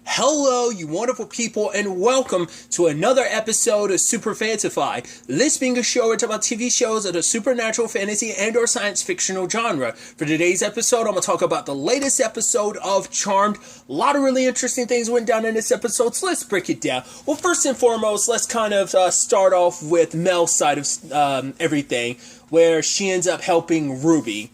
Hello, you wonderful people, and welcome to another episode of Super-Fanta-Fi. This being a show where I talk about TV shows of the supernatural, fantasy, and or science fictional genre. For today's episode, I'm going to talk about the latest episode of Charmed. A lot of really interesting things went down in this episode, so let's break it down. Well, first and foremost, let's kind of start off with Mel's side of everything, where she ends up helping Ruby,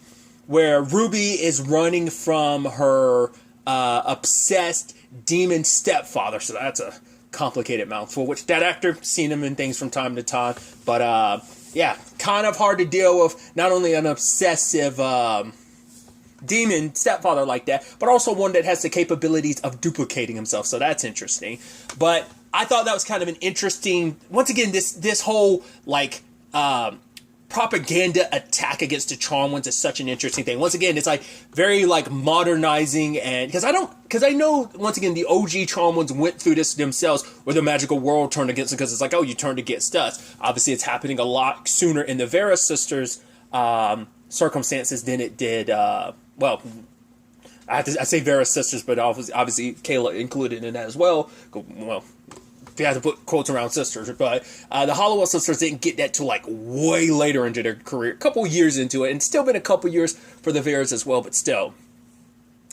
where Ruby is running from her obsessed demon stepfather, so that's a complicated mouthful, which that actor, seen him in things from time to time, but yeah, kind of hard to deal with not only an obsessive demon stepfather like that, but also one that has the capabilities of duplicating himself, so that's interesting. But I thought that was kind of an interesting, once again, this whole like propaganda attack against the Charmed Ones is such an interesting thing. Once again, it's like very like modernizing, and because I know once again the OG Charmed Ones went through this themselves, where the magical world turned against them, because it's like, oh, you turned against us. Obviously, it's happening a lot sooner in the Vera sisters' circumstances than it did. Well, I say Vera sisters, but obviously Kayla included in that as well. Well, you have to put quotes around sisters, but the Hollowell sisters didn't get that till like way later into their career, a couple years into it, and still been a couple years for the Veras as well, but still.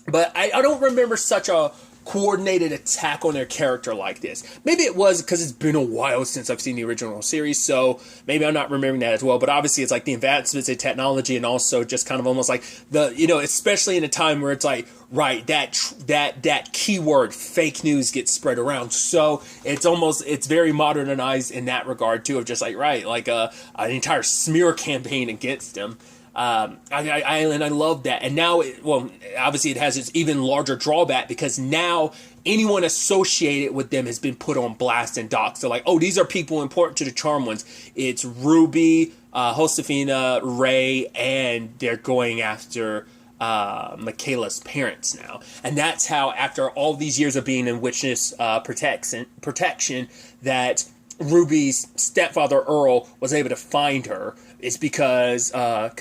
But I don't remember such a coordinated attack on their character like this. Maybe it was because it's been a while since I've seen the original series, so maybe I'm not remembering that as well, but obviously it's like the advancements in technology, and also just kind of almost like the, especially in a time where it's like, right, that keyword fake news gets spread around, so it's very modernized in that regard too, of just like, right, like an entire smear campaign against them. I love that. And now, obviously it has its even larger drawback, because now anyone associated with them has been put on blast and doxxed. So like, oh, these are people important to the Charmed Ones. It's Ruby, Josefina, Ray, and they're going after Michaela's parents now. And that's how, after all these years of being in witness protection, that Ruby's stepfather Earl was able to find her. It's because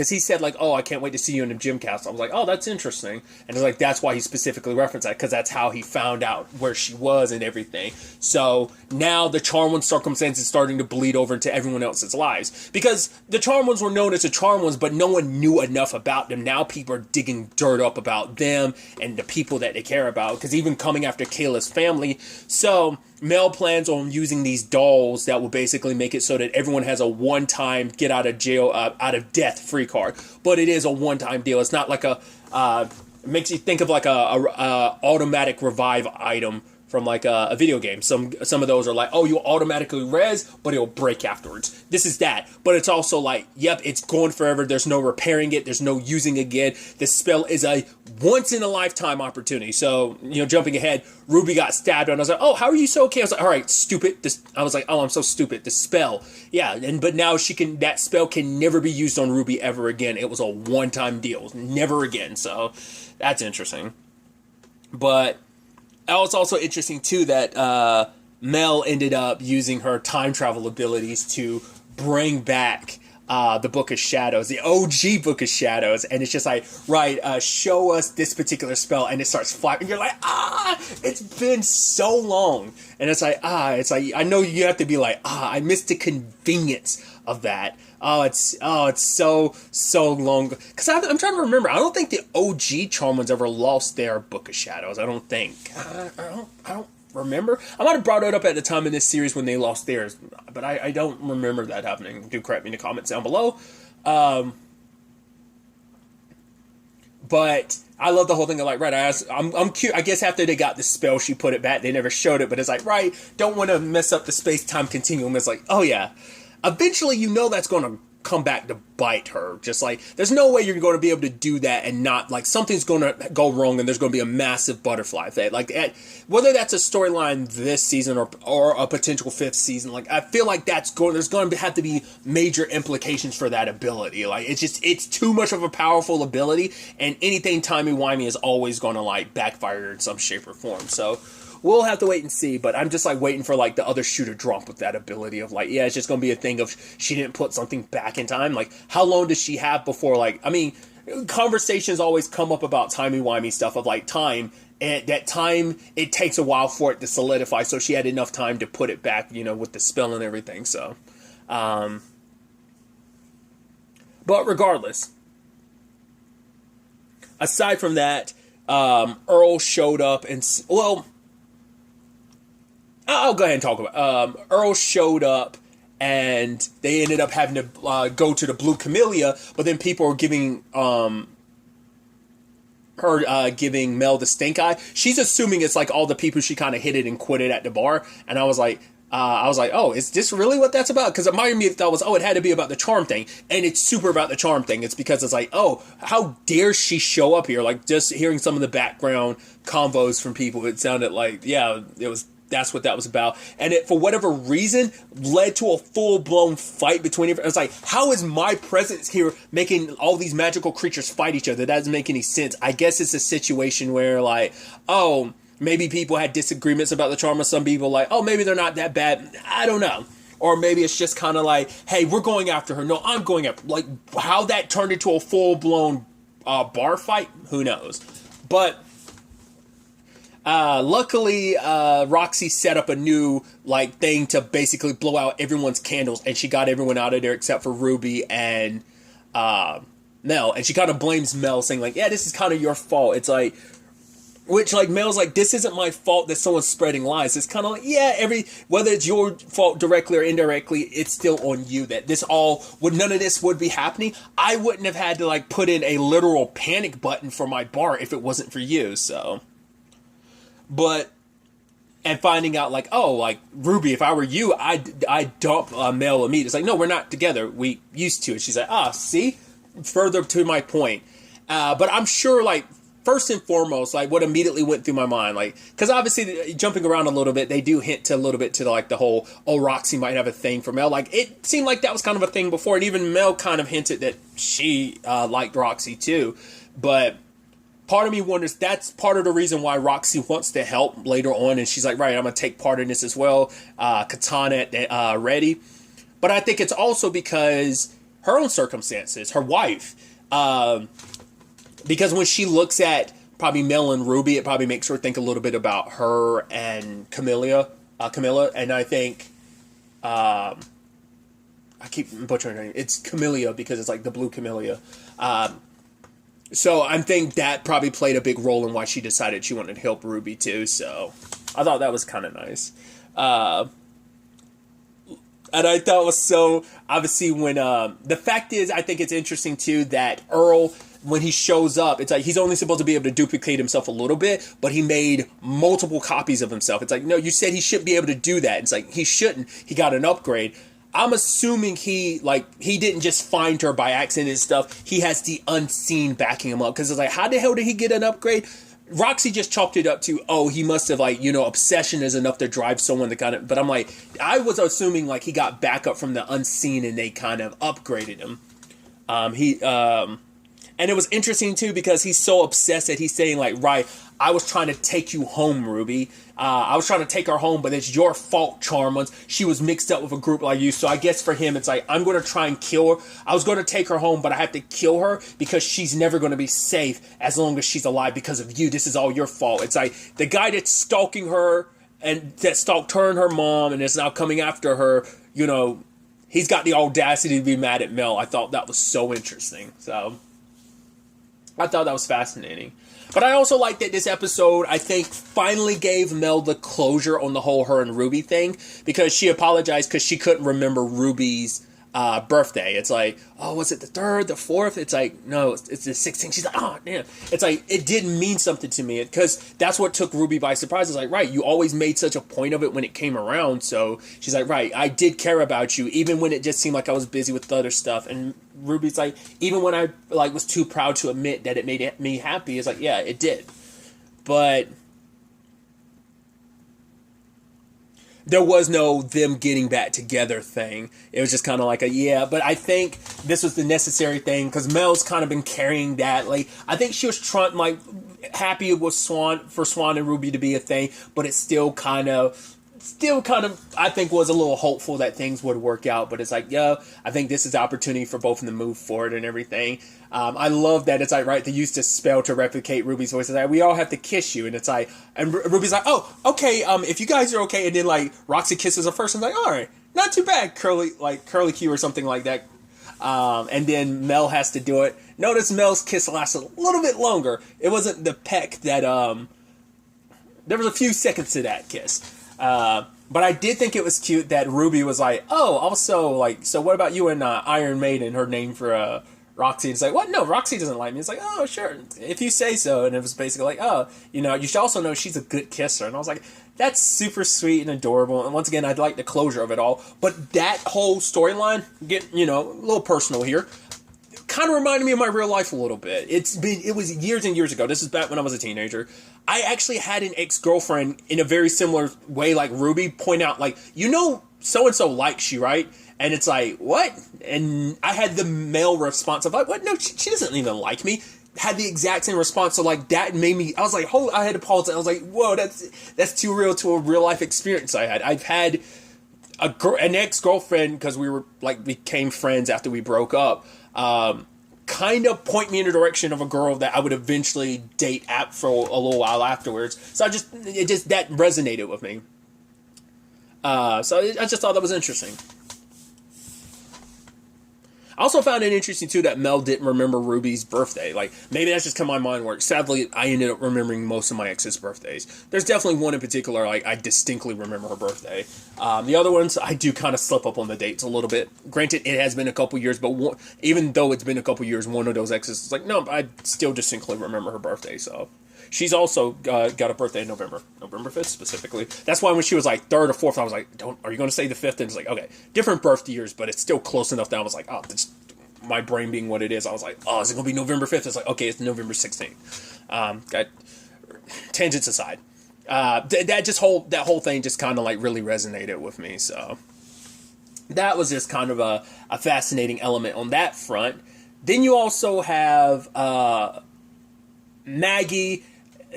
he said like, oh, I can't wait to see you in the gym cast. I was like, oh, that's interesting. And it's like, that's why he specifically referenced that, because that's how he found out where she was and everything. So now the Charmed Ones circumstance is starting to bleed over into everyone else's lives, because the Charmed Ones were known as the Charmed Ones, but no one knew enough about them. Now people are digging dirt up about them and the people that they care about, because even coming after Kayla's family. So Mel plans on using these dolls that will basically make it so that everyone has a one-time get out of jail, out of death free card. But it is a one-time deal. It's not like it makes you think of like a automatic revive item from like a video game. Some of those are like, oh, you'll automatically res, but it'll break afterwards. This is that. But it's also like, yep, it's going forever. There's no repairing it. There's no using again. This spell is a once-in-a-lifetime opportunity. So, jumping ahead, Ruby got stabbed, and I was like, oh, how are you so okay? I was like, all right, stupid. I was like, oh, I'm so stupid. The spell. Yeah, but now that spell can never be used on Ruby ever again. It was a one-time deal. Never again. So that's interesting. But it's also interesting, too, that Mel ended up using her time travel abilities to bring back the Book of Shadows, the OG Book of Shadows, and it's just like, right, show us this particular spell, and it starts flying, and you're like, it's been so long, and it's like, I know you have to be like, I missed the convenience of that. It's so long, because I'm trying to remember. I don't think the OG Charmed Ones ever lost their Book of Shadows. I don't think. I don't remember. I might have brought it up at the time in this series when they lost theirs, but I don't remember that happening. Do correct me in the comments down below. But I love the whole thing of like, right, I'm cute. I guess after they got the spell, she put it back. They never showed it, but it's like, right, don't want to mess up the space-time continuum. It's like, oh yeah. Eventually, that's going to come back to bite her. Just like, there's no way you're going to be able to do that and not, like, something's going to go wrong and there's going to be a massive butterfly effect. Like, whether that's a storyline this season or a potential fifth season, like, I feel like there's going to have to be major implications for that ability. Like, it's too much of a powerful ability, and anything timey-wimey is always going to, like, backfire in some shape or form. So we'll have to wait and see, but I'm just like waiting for like the other shoe to drop with that ability of like, yeah, it's just going to be a thing of she didn't put something back in time. Like, how long does she have before, like, I mean, conversations always come up about timey-wimey stuff of like time at that time, it takes a while for it to solidify, so she had enough time to put it back, with the spell and everything, so. But regardless, aside from that, Earl showed up and, well, I'll go ahead and talk about Earl showed up and they ended up having to go to the Blue Camellia, but then people were giving giving Mel the stink eye. She's assuming it's like all the people she kind of hit it and quit it at the bar, and I was like, oh, is this really what that's about? Because my immediate thought was, oh, it had to be about the charm thing, and it's super about the charm thing. It's because it's like, oh, how dare she show up here? Like, just hearing some of the background convos from people, it sounded like, yeah, that's what that was about. And it, for whatever reason, led to a full-blown fight between everyone. It's like, how is my presence here making all these magical creatures fight each other? That doesn't make any sense. I guess it's a situation where, like, oh, maybe people had disagreements about the charm of some people. Like, oh, maybe they're not that bad. I don't know. Or maybe it's just kind of like, hey, we're going after her. No, I'm going after. Like, how that turned into a full-blown bar fight, who knows? But luckily, Roxy set up a new, thing to basically blow out everyone's candles, and she got everyone out of there except for Ruby and, Mel, and she kind of blames Mel, saying, like, yeah, this is kind of your fault. It's like, which, Mel's like, this isn't my fault that someone's spreading lies. It's kind of like, yeah, whether it's your fault directly or indirectly, it's still on you that none of this would be happening. I wouldn't have had to, put in a literal panic button for my bar if it wasn't for you, so. But, and finding out, Ruby, if I were you, I'd dump Mel immediately. It's like, no, we're not together. We used to. And she's like, see? Further to my point. But I'm sure, first and foremost, what immediately went through my mind, because obviously, jumping around a little bit, they do hint to a little bit to, the whole, oh, Roxy might have a thing for Mel. It seemed like that was kind of a thing before, and even Mel kind of hinted that she liked Roxy, too. But part of me wonders, that's part of the reason why Roxy wants to help later on, and she's like, right, I'm going to take part in this as well. Katana ready. But I think it's also because her own circumstances, her wife, because when she looks at probably Mel and Ruby, it probably makes her think a little bit about her and Camilla, and I think, I keep butchering her name, it's Camilla because it's the Blue Camellia. So I think that probably played a big role in why she decided she wanted to help Ruby too. So I thought that was kind of nice. And I thought it was so, obviously when, the fact is, I think it's interesting too that Earl, when he shows up, it's he's only supposed to be able to duplicate himself a little bit, but he made multiple copies of himself. It's no, you said he shouldn't be able to do that. It's he shouldn't. He got an upgrade. I'm assuming he didn't just find her by accident and stuff. He has the unseen backing him up. Because it's how the hell did he get an upgrade? Roxy just chalked it up to, oh, he must have, obsession is enough to drive someone to kind of... But I'm I was assuming, he got backup from the unseen and they kind of upgraded him. And it was interesting, too, because he's so obsessed that he's saying, right, I was trying to take you home, Ruby. I was trying to take her home, but it's your fault, Charmons. She was mixed up with a group like you. So I guess for him, it's I'm going to try and kill her. I was going to take her home, but I have to kill her because she's never going to be safe as long as she's alive because of you. This is all your fault. It's the guy that's stalking her and that stalked her and her mom and is now coming after her, he's got the audacity to be mad at Mel. I thought that was so interesting. So I thought that was fascinating. But I also like that this episode, I think, finally gave Mel the closure on the whole her and Ruby thing. Because she apologized because she couldn't remember Ruby's birthday. It's oh, was it the 3rd, the 4th? It's no, it's the 16th. She's like, oh, damn. It's it didn't mean something to me. Because that's what took Ruby by surprise. It's right, you always made such a point of it when it came around. So she's right, I did care about you, even when it just seemed like I was busy with the other stuff. And Ruby's even when I was too proud to admit that it made me happy, it's yeah, it did. But there was no them getting back together thing. It was just kind of yeah, but I think this was the necessary thing because Mel's kind of been carrying that. I think she was trying, happy with Swan and Ruby to be a thing, but it's still kind of still kind of, I think, was a little hopeful that things would work out. But it's like, yo, I think this is the opportunity for both of them to move forward and everything. I love that it's like, right, they used this spell to replicate Ruby's voice. It's like, we all have to kiss you. And it's like, and Ruby's like, oh, okay, if you guys are okay. And then, like, Roxy kisses her first and like, all right, not too bad, Curly Q or something like that. And then Mel has to do it. Notice Mel's kiss lasted a little bit longer. It wasn't the peck that, there was a few seconds to that kiss. But I did think it was cute that Ruby was like, oh, also, like, so what about you and Iron Maiden, her name for Roxy? It's like, what? No, Roxy doesn't like me. It's like, oh, sure, if you say so. And it was basically like, oh, you know, you should also know she's a good kisser. And I was like, that's super sweet and adorable. And once again, I'd like the closure of it all. But that whole storyline, a little personal here, kind of reminded me of my real life a little bit. It was years and years ago. This is back when I was a teenager. I actually had an ex-girlfriend in a very similar way, like Ruby, point out, like, so-and-so likes you, right? And it's like, what? And I had the male response of like, what? No, she doesn't even like me. Had the exact same response. So like that made me, I was like, I had to pause. I was like, whoa, that's too real to a real life experience I had. I've had an ex-girlfriend, because we became friends after we broke up, kind of point me in the direction of a girl that I would eventually date for a little while afterwards. So that resonated with me. So I just thought that was interesting. I also found it interesting, too, that Mel didn't remember Ruby's birthday. Like, maybe that's just how my mind works. Sadly, I ended up remembering most of my ex's birthdays. There's definitely one in particular, like, I distinctly remember her birthday. The other ones, I do kind of slip up on the dates a little bit. Granted, it has been a couple years, but even though it's been a couple years, one of those exes is like, no, I still distinctly remember her birthday, so... She's also got a birthday in November 5th specifically. That's why when she was like 3rd or 4th, I was like, are you going to say the 5th? And it's like, okay, different birth years, but it's still close enough that I was like, oh, my brain being what it is, I was like, oh, is it going to be November 5th? It's like, okay, it's November 16th. Got tangents aside. That whole thing just kind of like really resonated with me. So that was just kind of a fascinating element on that front. Then you also have Maggie.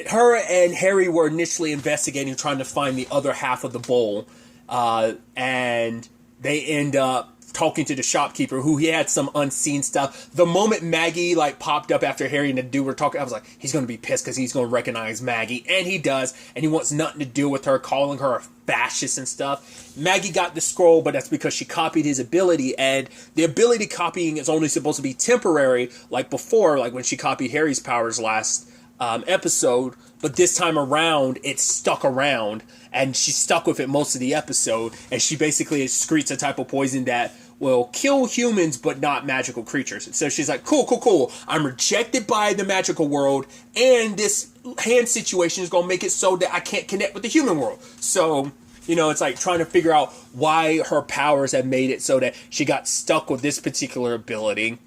Her and Harry were initially investigating, trying to find the other half of the bowl, and they end up talking to the shopkeeper, who he had some unseen stuff. The moment Maggie popped up after Harry and the dude were talking, I was like, he's going to be pissed because he's going to recognize Maggie, and he does, and he wants nothing to do with her, calling her a fascist and stuff. Maggie got the scroll, but that's because she copied his ability, and the ability copying is only supposed to be temporary, like before, like when she copied Harry's powers last episode, but this time around it stuck around, and she stuck with it most of the episode, and she basically excretes a type of poison that will kill humans but not magical creatures. So she's like, cool, I'm rejected by the magical world, and this hand situation is going to make it so that I can't connect with the human world. So it's like trying to figure out why her powers have made it so that she got stuck with this particular ability.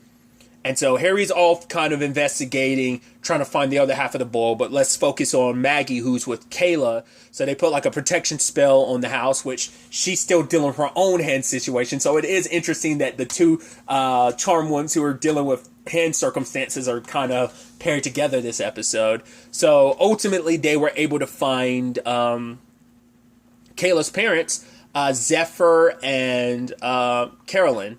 And so Harry's off kind of investigating, trying to find the other half of the bowl, but let's focus on Maggie, who's with Kayla. So they put a protection spell on the house, which she's still dealing with her own hand situation. So it is interesting that the two charmed ones who are dealing with hand circumstances are kind of paired together this episode. So ultimately they were able to find Kayla's parents, Zephyr and Carolyn,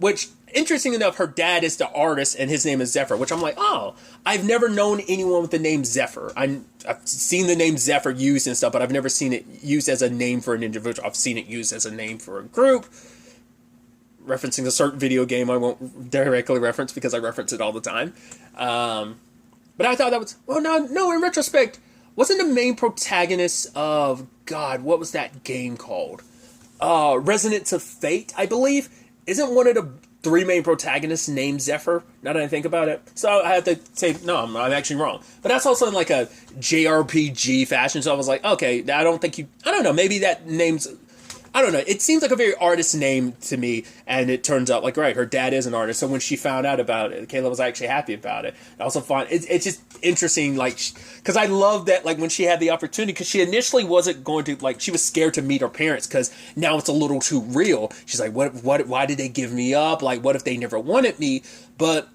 which... Interesting enough, her dad is the artist, and his name is Zephyr, which I'm like, oh, I've never known anyone with the name Zephyr. I've seen the name Zephyr used and stuff, but I've never seen it used as a name for an individual. I've seen it used as a name for a group, referencing a certain video game I won't directly reference because I reference it all the time. But I thought that was, no, in retrospect, wasn't the main protagonist of, God, what was that game called? Resonance of Fate, I believe. Isn't one of the 3 main protagonists named Zephyr, now that I think about it? So I have to say, no, I'm actually wrong. But that's also in a JRPG fashion, so I was like, okay, I don't know, maybe that name's, I don't know, it seems like a very artist name to me, and it turns out, right, her dad is an artist, so when she found out about it, Kayla was actually happy about it. I also find, it's just interesting, because I love that, when she had the opportunity, because she initially wasn't going to, she was scared to meet her parents, because now it's a little too real. She's like, why did they give me up? What if they never wanted me? But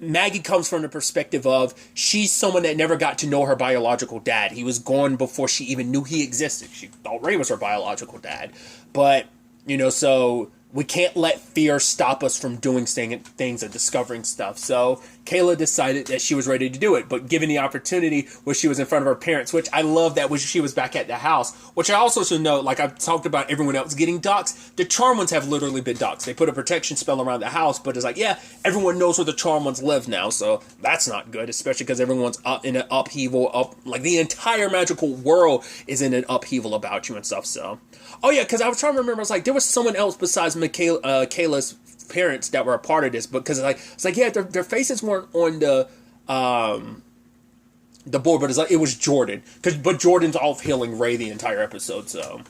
Maggie comes from the perspective of she's someone that never got to know her biological dad. He was gone before she even knew he existed. She thought Ray was her biological dad. But, so we can't let fear stop us from doing things and discovering stuff. So Kayla decided that she was ready to do it. But given the opportunity where she was in front of her parents, which I love that she was back at the house, which I also should note, like I've talked about everyone else getting doxxed, the Charm Ones have literally been doxxed. They put a protection spell around the house, but it's like, yeah, everyone knows where the Charm Ones live now, so that's not good, especially because everyone's up in an upheaval, like the entire magical world is in an upheaval about you and stuff, so. Oh yeah, because I was trying to remember, I was like, there was someone else besides Kayla's parents that were a part of this, because it's like yeah, their faces weren't on the board, but it was Jordan, but Jordan's off healing Ray the entire episode, so.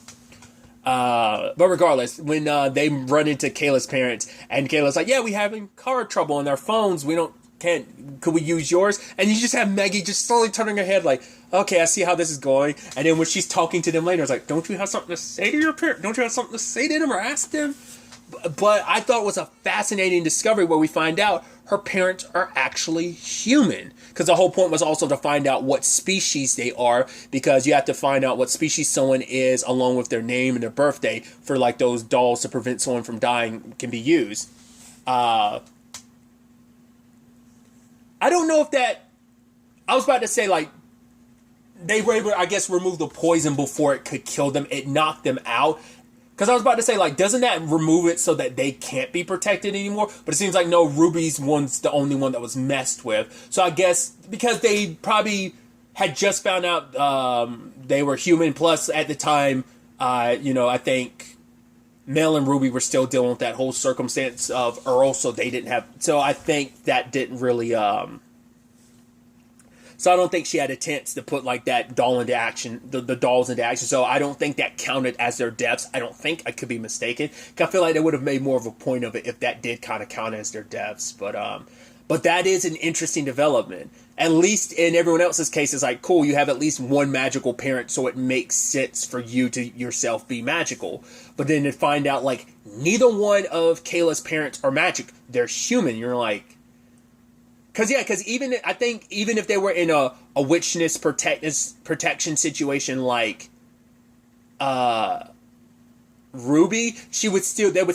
But regardless, when they run into Kayla's parents, and Kayla's like, yeah, we having car trouble on our phones, could we use yours? And you just have Maggie just slowly turning her head like, okay, I see how this is going. And then when she's talking to them later, it's like, don't you have something to say to your parents? Don't you have something to say to them or ask them? But I thought it was a fascinating discovery where we find out her parents are actually human. Because the whole point was also to find out what species they are, because you have to find out what species someone is along with their name and their birthday for like those dolls to prevent someone from dying can be used. I don't know if that... I was about to say, like, they were able to, I guess, remove the poison before it could kill them. It knocked them out. Because I was about to say, like, doesn't that remove it so that they can't be protected anymore? But it seems like, no, Ruby's one's the only one that was messed with. So I guess, because they probably had just found out they were human, plus at the time, I think Mel and Ruby were still dealing with that whole circumstance of Earl, so they didn't have... So I think that didn't really... So I don't think she had a chance to put like that doll into action, the dolls into action. So I don't think that counted as their deaths. I don't think, I could be mistaken. I feel like they would have made more of a point of it if that did kind of count as their deaths. But that is an interesting development. At least in everyone else's case, it's like, cool, you have at least one magical parent, so it makes sense for you to yourself be magical. But then to find out, like, neither one of Kayla's parents are magic. They're human. You're like... Because even if they were in a witchness protection situation like Ruby, they would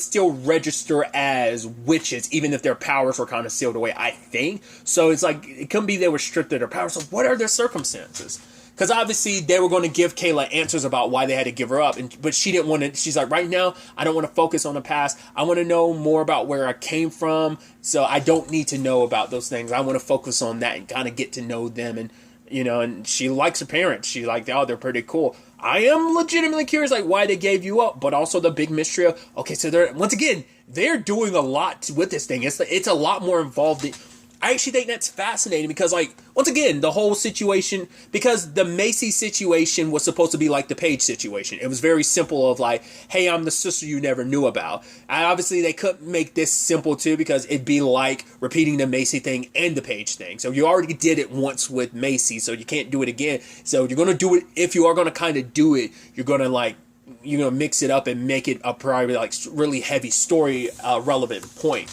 still register as witches, even if their powers were kind of sealed away, I think. So it's like, it couldn't be they were stripped of their powers. So what are their circumstances? Because obviously they were going to give Kayla answers about why they had to give her up. But she didn't want to. She's like, right now, I don't want to focus on the past. I want to know more about where I came from. So I don't need to know about those things. I want to focus on that and kind of get to know them. And, and she likes her parents. She's like, oh, they're pretty cool. I am legitimately curious, like, why they gave you up. But also the big mystery of, okay, so they're doing a lot with this thing. It's a lot more involved than... I actually think that's fascinating because, like, once again, the whole situation, because the Macy situation was supposed to be like the Paige situation. It was very simple of like, hey, I'm the sister you never knew about. And obviously they couldn't make this simple too because it'd be like repeating the Macy thing and the Paige thing. So you already did it once with Macy, so you can't do it again. So you're going to do it, if you are going to kind of do it, you're going to mix it up and make it a probably like really heavy story relevant point.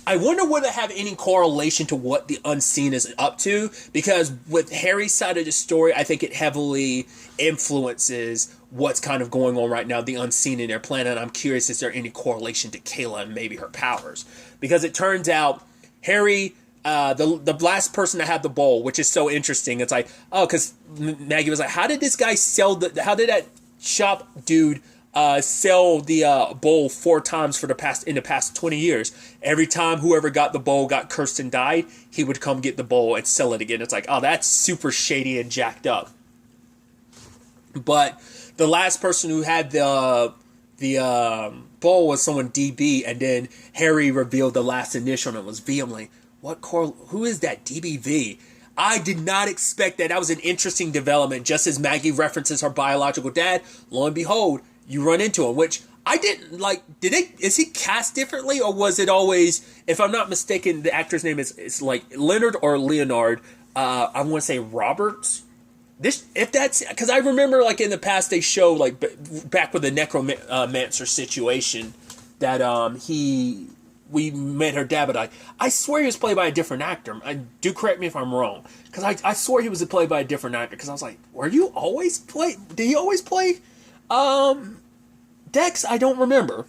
I wonder whether it have any correlation to what the Unseen is up to, because with Harry's side of the story, I think it heavily influences what's kind of going on right now, the Unseen in their planet, and I'm curious, is there any correlation to Kayla and maybe her powers? Because it turns out Harry, the last person to have the bowl, which is so interesting, it's like, oh, because Maggie was like, how did this guy how did that shop dude sell the bowl 4 times in the past 20 years. Every time whoever got the bowl got cursed and died, he would come get the bowl and sell it again. It's like, oh, that's super shady and jacked up. But the last person who had the bowl was someone DB, and then Harry revealed the last initial and it was V. I'm like, who is that DBV? I did not expect that. That was an interesting development. Just as Maggie references her biological dad, lo and behold, you run into him, which I didn't like. Is he cast differently, or was it always, if I'm not mistaken, the actor's name is like Leonard or Leonard, I want to say Roberts. If that's, because I remember like in the past they showed like back with the necromancer situation that he we met her dad, but I swear he was played by a different actor. Do correct me if I'm wrong, because I swear he was played by a different actor. Because I was like, were you always play? Did he always play Dex? I don't remember,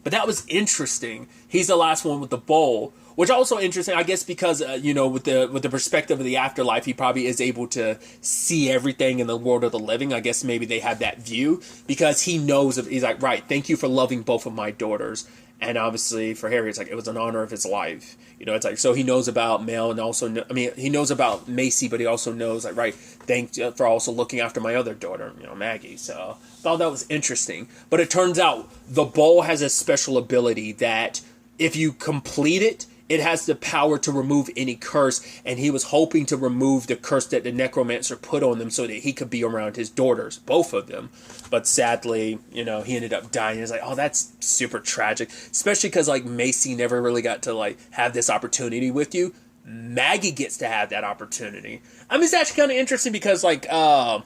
but that was interesting. He's the last one with the bowl, which also interesting, I guess, because with the perspective of the afterlife, he probably is able to see everything in the world of the living. I guess maybe they have that view because he knows he's like, right, thank you for loving both of my daughters. And obviously for Harry, it's like, it was an honor of his life. It's like, so he knows about Mel and also, he knows about Macy, but he also knows, like, right, thank you for also looking after my other daughter, Maggie. So I thought that was interesting. But it turns out the bowl has a special ability that if you complete it, it has the power to remove any curse, and he was hoping to remove the curse that the necromancer put on them so that he could be around his daughters, both of them. But sadly, he ended up dying. It's like, oh, that's super tragic, especially because, like, Macy never really got to, like, have this opportunity with you. Maggie gets to have that opportunity. It's actually kind of interesting because, like, I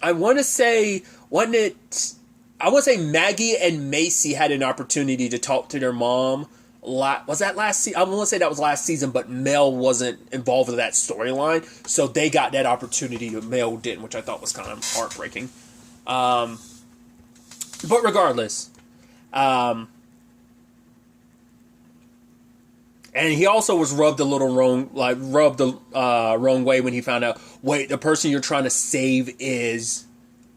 want to say, Maggie and Macy had an opportunity to talk to their mom. Was that last season? I want to say that was last season, but Mel wasn't involved with that storyline, so they got that opportunity that Mel didn't, which I thought was kind of heartbreaking. But regardless, and he also was rubbed the wrong way when he found out, wait, the person you're trying to save is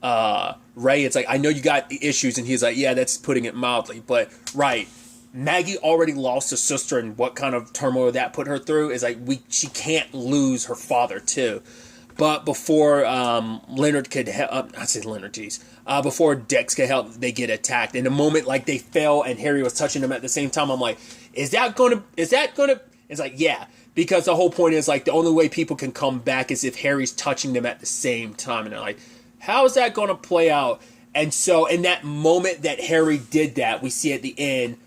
Ray. It's like, I know you got issues, and he's like, yeah, that's putting it mildly, but right. Maggie already lost a sister, and what kind of turmoil that put her through is like she can't lose her father too. But before Leonard could help, before Dex could help, they get attacked. In the moment, like, they fell and Harry was touching them at the same time, I'm like, is that gonna? It's like, yeah, because the whole point is, like, the only way people can come back is if Harry's touching them at the same time, and they're like, how is that gonna play out? And so in that moment that Harry did that, we see at the end.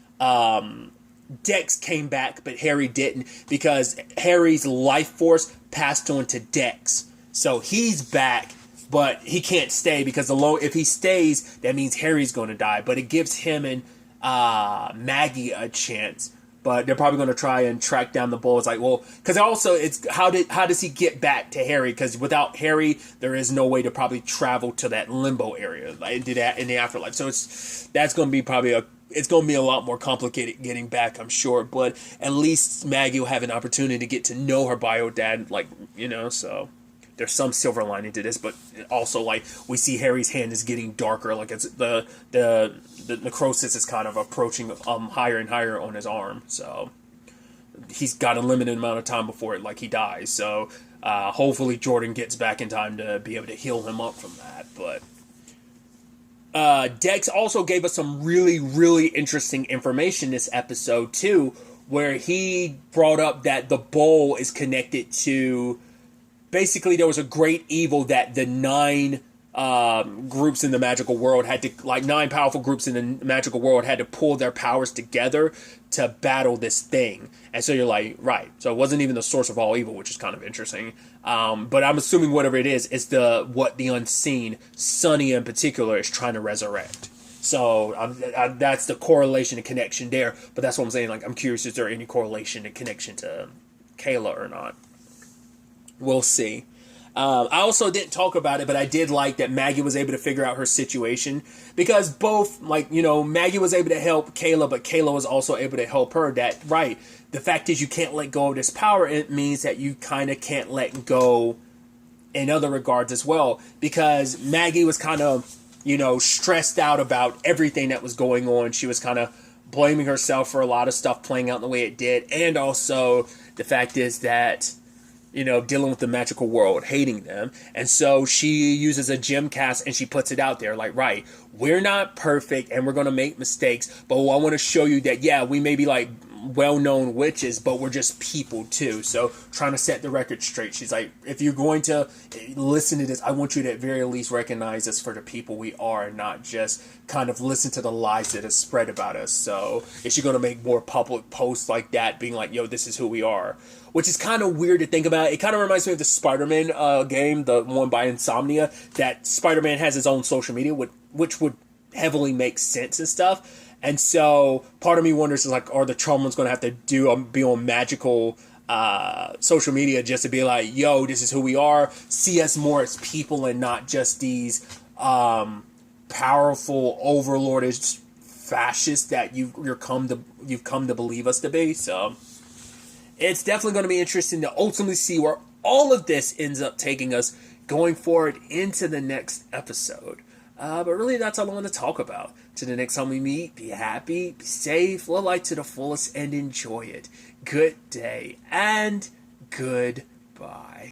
Dex came back, but Harry didn't, because Harry's life force passed on to Dex. So he's back, but he can't stay because if he stays, that means Harry's going to die. But it gives him and Maggie a chance. But they're probably going to try and track down the bull. It's like, well, because also it's how does he get back to Harry? Because without Harry, there is no way to probably travel to that limbo area, like, in the afterlife. So that's going to be probably it's going to be a lot more complicated getting back, I'm sure. But at least Maggie will have an opportunity to get to know her bio dad, like, so there's some silver lining to this. But also, like, we see Harry's hand is getting darker, like it's the necrosis is kind of approaching higher and higher on his arm. So he's got a limited amount of time before he dies. So hopefully Jordan gets back in time to be able to heal him up from that. But Dex also gave us some really, really interesting information this episode, too, where he brought up that the bowl is connected to, basically, there was a great evil that the 9 groups in the magical world had to, like, 9 powerful groups in the magical world had to pull their powers together to battle this thing. And so you're like, right, so it wasn't even the source of all evil, which is kind of interesting. But I'm assuming whatever it is what the unseen, Sonny in particular, is trying to resurrect. So that's the correlation and connection there. But that's what I'm saying. Like, I'm curious, is there any correlation and connection to Kayla or not? We'll see. I also didn't talk about it, but I did like that Maggie was able to figure out her situation, because both, Maggie was able to help Kayla, but Kayla was also able to help her. That, right, the fact is you can't let go of this power. It means that you kind of can't let go in other regards as well, because Maggie was kind of, stressed out about everything that was going on. She was kind of blaming herself for a lot of stuff playing out in the way it did, and also the fact is that, dealing with the magical world, hating them. And so she uses a gem cast and she puts it out there like, right, we're not perfect and we're going to make mistakes, but I want to show you that, yeah, we may be like well-known witches, but we're just people too. So trying to set the record straight. She's like, if you're going to listen to this, I want you to at very least recognize us for the people we are and not just kind of listen to the lies that are spread about us. So is she going to make more public posts like that, being like, yo, this is who we are? Which is kind of weird to think about. It kind of reminds me of the Spider-Man game, the one by Insomnia, that Spider-Man has his own social media, which would heavily make sense and stuff. And so part of me wonders, is like, are the charm ones going to have to be on magical social media just to be like, yo, this is who we are, see us more as people and not just these powerful overlordish fascists that you've come to believe us to be. So it's definitely going to be interesting to ultimately see where all of this ends up taking us going forward into the next episode. But really, that's all I want to talk about. To the next time we meet, be happy, be safe, live life to the fullest, and enjoy it. Good day, and goodbye.